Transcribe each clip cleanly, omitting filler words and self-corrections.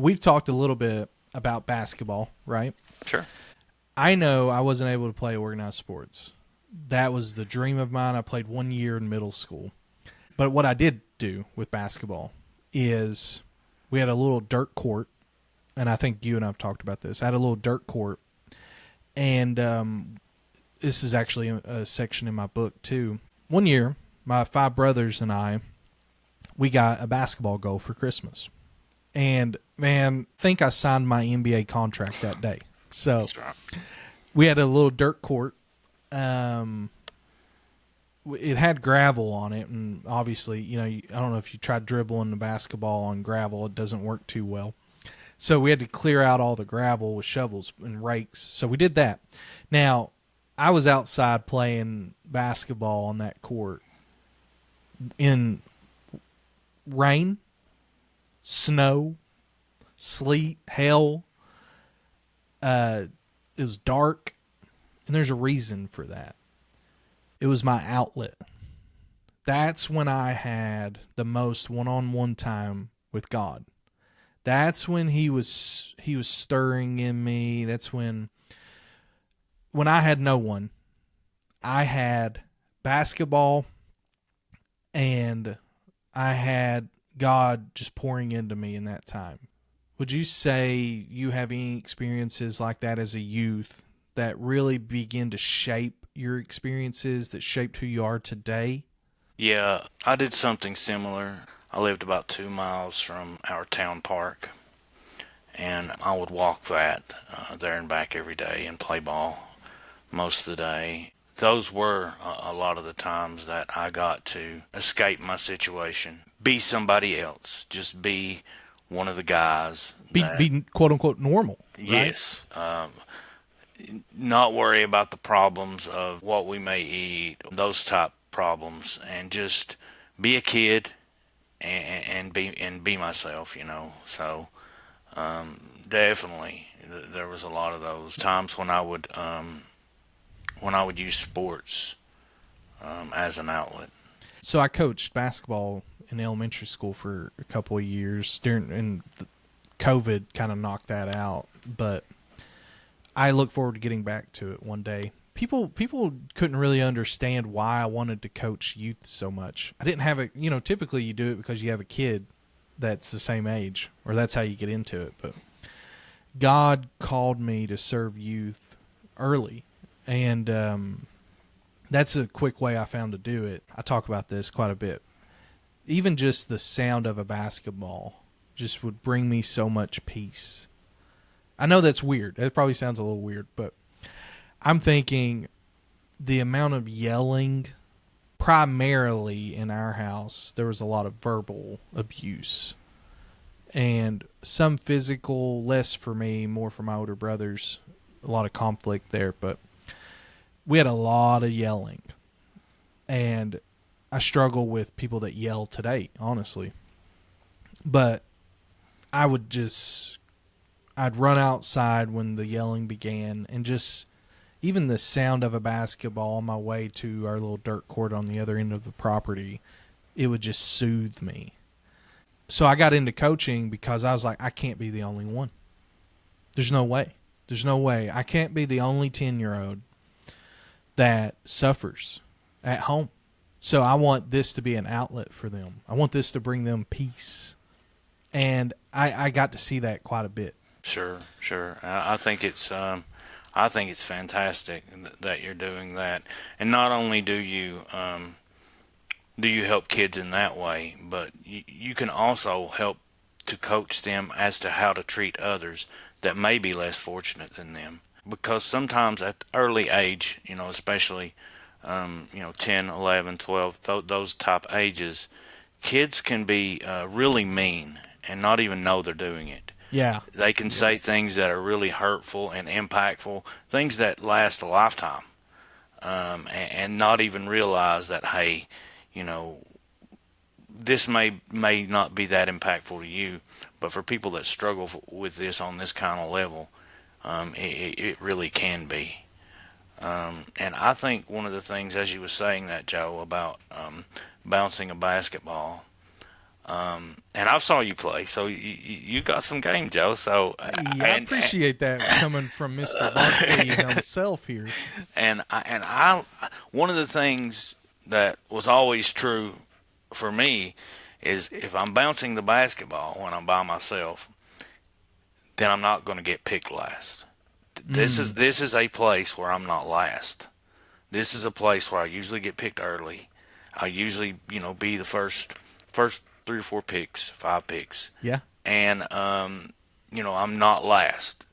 we've talked a little bit about basketball, right? Sure. I know I wasn't able to play organized sports. That was the dream of mine. I played 1 year in middle school. But what I did do with basketball is we had a little dirt court, and I think you and I have talked about this. I had a little dirt court, and this is actually a section in my book too. 1 year, my 5 brothers and I, we got a basketball goal for Christmas. And man, I think I signed my NBA contract that day. So That's right. we had a little dirt court. It had gravel on it, and obviously, I don't know if you tried dribbling the basketball on gravel, it doesn't work too well. So we had to clear out all the gravel with shovels and rakes. So we did that. Now, I was outside playing basketball on that court in rain, snow, sleet, hail. It was dark, and there's a reason for that. It was my outlet. That's when I had the most one-on-one time with God. That's when he was stirring in me. That's when I had no one, I had basketball, and I had God just pouring into me in that time. Would you say you have any experiences like that as a youth that really begin to shape your experiences, that shaped who you are today? Yeah, I did something similar. I lived about 2 miles from our town park, and I would walk that there and back every day and play ball most of the day. Those were a lot of the times that I got to escape my situation, be somebody else, just be one of the guys that, Be quote unquote normal, right? yes, not worry about the problems of what we may eat, those type problems, and just be a kid and be myself, So definitely, there was a lot of those times when I would use sports as an outlet. So I coached basketball in elementary school for a couple of years and COVID kind of knocked that out, but I look forward to getting back to it one day. People couldn't really understand why I wanted to coach youth so much. I didn't have typically you do it because you have a kid that's the same age, or that's how you get into it, but God called me to serve youth early, and that's a quick way I found to do it. I talk about this quite a bit. Even just the sound of a basketball just would bring me so much peace. I know that's weird. It probably sounds a little weird, but I'm thinking the amount of yelling, primarily in our house, there was a lot of verbal abuse and some physical, less for me, more for my older brothers. A lot of conflict there, but we had a lot of yelling. And I struggle with people that yell today, honestly. But I'd run outside when the yelling began, and just even the sound of a basketball on my way to our little dirt court on the other end of the property, it would just soothe me. So I got into coaching because I was like, I can't be the only one. There's no way. There's no way. I can't be the only 10-year-old that suffers at home. So I want this to be an outlet for them. I want this to bring them peace. And I got to see that quite a bit. Sure, sure. I think it's fantastic that you're doing that, and not only do you help kids in that way, but you can also help to coach them as to how to treat others that may be less fortunate than them. Because sometimes at the early age, especially 10, 11, 12, those type ages, kids can be really mean and not even know they're doing it. Yeah. They can say things that are really hurtful and impactful, things that last a lifetime, and not even realize that, hey, this may not be that impactful to you, but for people that struggle with this on this kind of level, it really can be. And I think one of the things, as you were saying that, Joe, about bouncing a basketball, And I saw you play, so you got some game, Joe. So Hey, I appreciate that coming from Mr. Barkley himself here. and I one of the things that was always true for me is if I'm bouncing the basketball when I'm by myself, then I'm not going to get picked last. This is a place where I'm not last. This is a place where I usually get picked early. I usually, be the first 3 or 4 picks, 5 picks, Yeah. and I'm not last.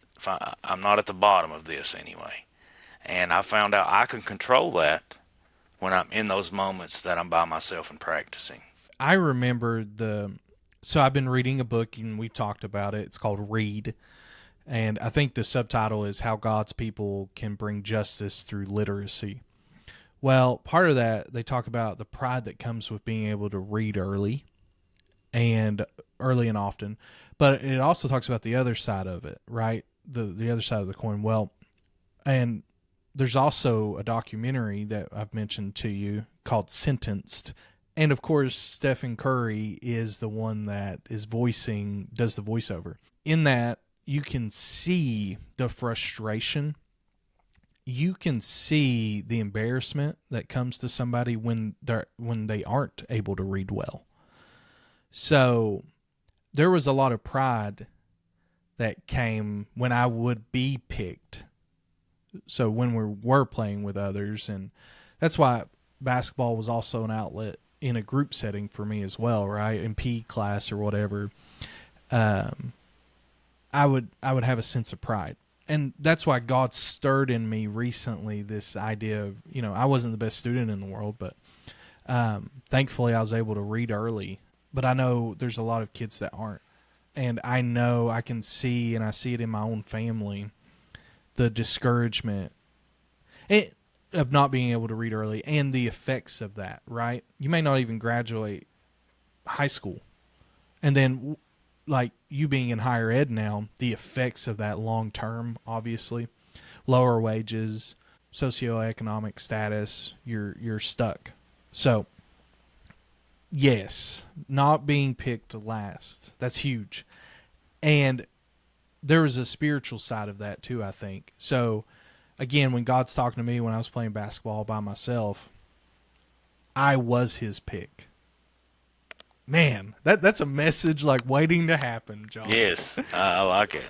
I'm not at the bottom of this anyway. And I found out I can control that when I'm in those moments that I'm by myself and practicing. I remember so I've been reading a book and we've talked about it. It's called Read. And I think the subtitle is How God's People Can Bring Justice Through Literacy. Well, part of that, they talk about the pride that comes with being able to read early and often. But it also talks about the other side of it, right? The other side of the coin. Well, and there's also a documentary that I've mentioned to you called Sentenced. And of course, Stephen Curry is the one that does the voiceover. In that, you can see the frustration. You can see the embarrassment that comes to somebody when they aren't able to read well. So there was a lot of pride that came when I would be picked. So when we were playing with others, and that's why basketball was also an outlet in a group setting for me as well, right? In PE class or whatever, I would have a sense of pride. And that's why God stirred in me recently this idea of, I wasn't the best student in the world, but thankfully I was able to read early. But I know there's a lot of kids that aren't. And I know I can see, and I see it in my own family, the discouragement of not being able to read early and the effects of that, right? You may not even graduate high school. And then, like you being in higher ed now, the effects of that long term, obviously, lower wages, socioeconomic status, you're stuck. So, yes, not being picked last, that's huge. And there was a spiritual side of that too, I think. So, again, when God's talking to me when I was playing basketball by myself, I was his pick. Man, that's a message like waiting to happen, John. Yes, I like it.